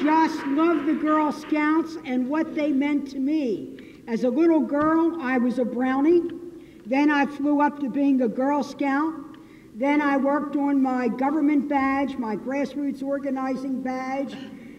just love the Girl Scouts and what they meant to me. As a little girl, I was a Brownie. Then I flew up to being a Girl Scout. Then I worked on my government badge, my grassroots organizing badge,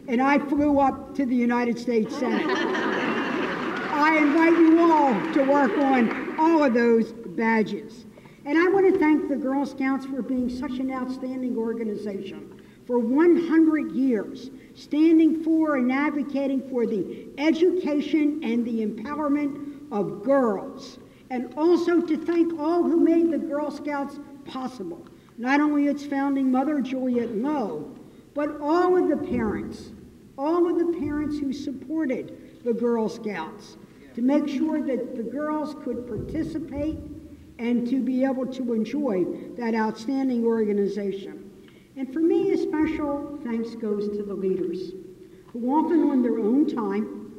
and I flew up to the United States Senate. I invite you all to work on all of those badges. And I want to thank the Girl Scouts for being such an outstanding organization. For 100 years, standing for and advocating for the education and the empowerment of girls. And also to thank all who made the Girl Scouts possible. Not only its founding mother, Juliet Lowe, but all of the parents who supported the Girl Scouts to make sure that the girls could participate and to be able to enjoy that outstanding organization. And for me, a special thanks goes to the leaders, who often on their own time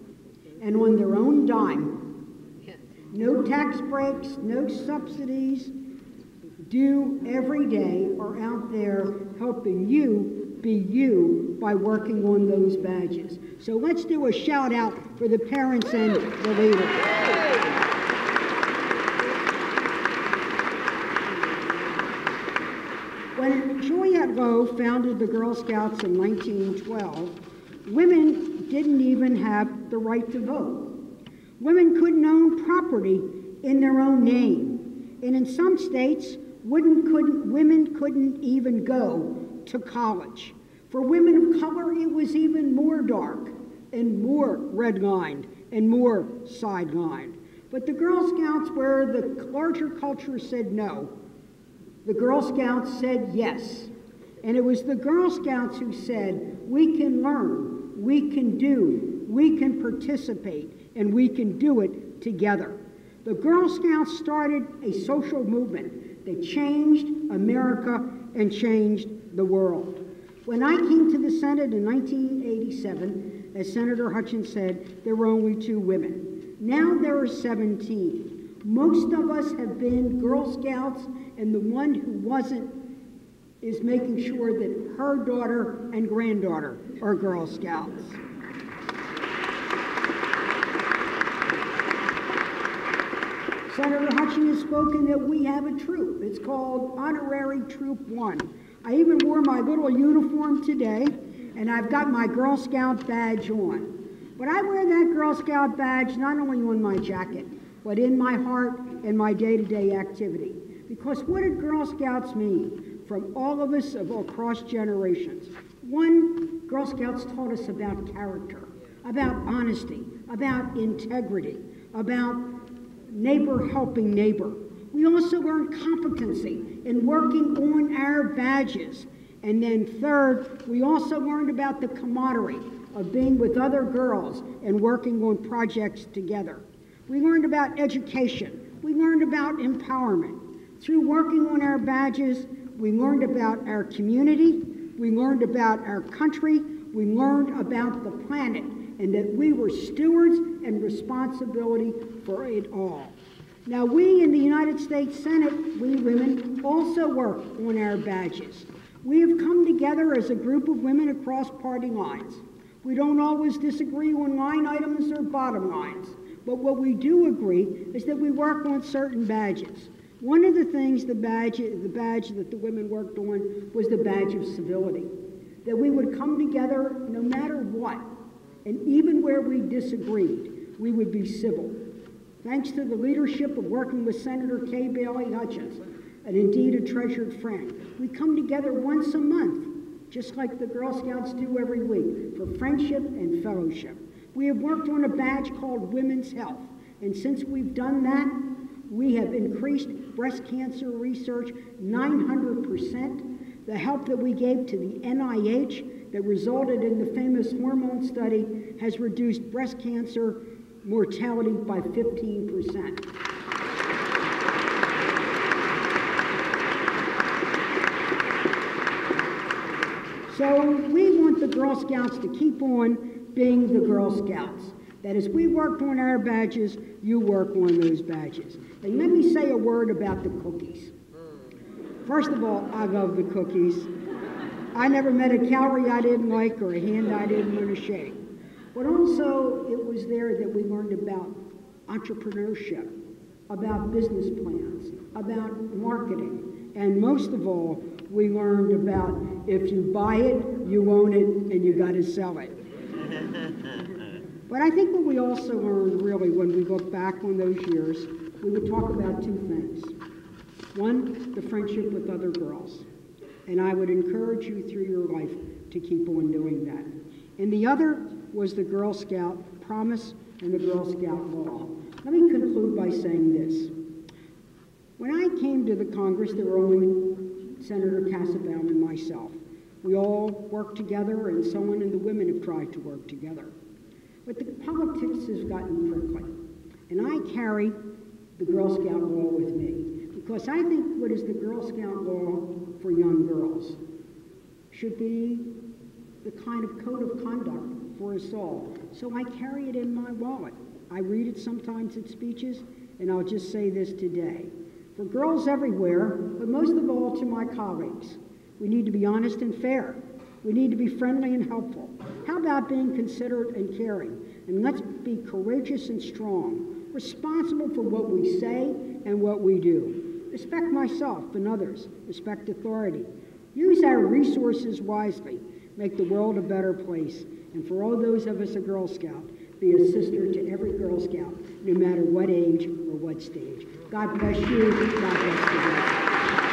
and on their own dime, no tax breaks, no subsidies, do every day are out there helping you be you by working on those badges. So let's do a shout out for the parents and the leaders. When Juliet Lowe founded the Girl Scouts in 1912, women didn't even have the right to vote. Women couldn't own property in their own name. And in some states, women couldn't even go to college. For women of color, it was even more dark and more redlined and more sidelined. But the Girl Scouts, where the larger culture said no, the Girl Scouts said yes. And it was the Girl Scouts who said, we can learn, we can do, we can participate, and we can do it together. The Girl Scouts started a social movement that changed America and changed the world. When I came to the Senate in 1987, as Senator Hutchins said, there were only 2 women. Now there are 17. Most of us have been Girl Scouts, and the one who wasn't is making sure that her daughter and granddaughter are Girl Scouts. Senator Hutchins has spoken that we have a troop. It's called Honorary Troop 1. I even wore my little uniform today, and I've got my Girl Scout badge on. But I wear that Girl Scout badge not only on my jacket, but in my heart and my day-to-day activity. Because what did Girl Scouts mean from all of us of across generations? One, Girl Scouts taught us about character, about honesty, about integrity, about neighbor helping neighbor. We also learned competency in working on our badges. And then third, we also learned about the camaraderie of being with other girls and working on projects together. We learned about education. We learned about empowerment. Through working on our badges, we learned about our community. We learned about our country. We learned about the planet, and that we were stewards and responsibility for it all. Now, we in the United States Senate, we women, also work on our badges. We have come together as a group of women across party lines. We don't always disagree on line items or bottom lines, but what we do agree is that we work on certain badges. One of the things, the badge that the women worked on was the badge of civility, that we would come together no matter what, and even where we disagreed, we would be civil. Thanks to the leadership of working with Senator Kay Bailey Hutchins, and indeed a treasured friend, we come together once a month, just like the Girl Scouts do every week, for friendship and fellowship. We have worked on a badge called Women's Health, and since we've done that, we have increased breast cancer research 900%. The help that we gave to the NIH that resulted in the famous hormone study has reduced breast cancer mortality by 15%. So we want the Girl Scouts to keep on being the Girl Scouts. That as we worked on our badges, you work on those badges. And let me say a word about the cookies. First of all, I love the cookies. I never met a calorie I didn't like or a hand I didn't want to shake. But also, it was there that we learned about entrepreneurship, about business plans, about marketing, and most of all, we learned about if you buy it, you own it, and you got to sell it. But I think what we also learned, really, when we look back on those years, we would talk about two things. One, the friendship with other girls. And I would encourage you through your life to keep on doing that. And the other was the Girl Scout promise and the Girl Scout law. Let me conclude by saying this. When I came to the Congress, there were only Senator Cassabaum and myself. We all worked together, and someone and the women have tried to work together. But the politics has gotten prickly. And I carry the Girl Scout law with me, because I think what is the Girl Scout law for young girls should be the kind of code of conduct for us all. So I carry it in my wallet. I read it sometimes at speeches, and I'll just say this today. For girls everywhere, but most of all to my colleagues, we need to be honest and fair. We need to be friendly and helpful. How about being considerate and caring? And let's be courageous and strong, responsible for what we say and what we do. Respect myself and others. Respect authority. Use our resources wisely. Make the world a better place. And for all those of us a Girl Scout, be a sister to every Girl Scout, no matter what age or what stage. God bless you. God bless the world.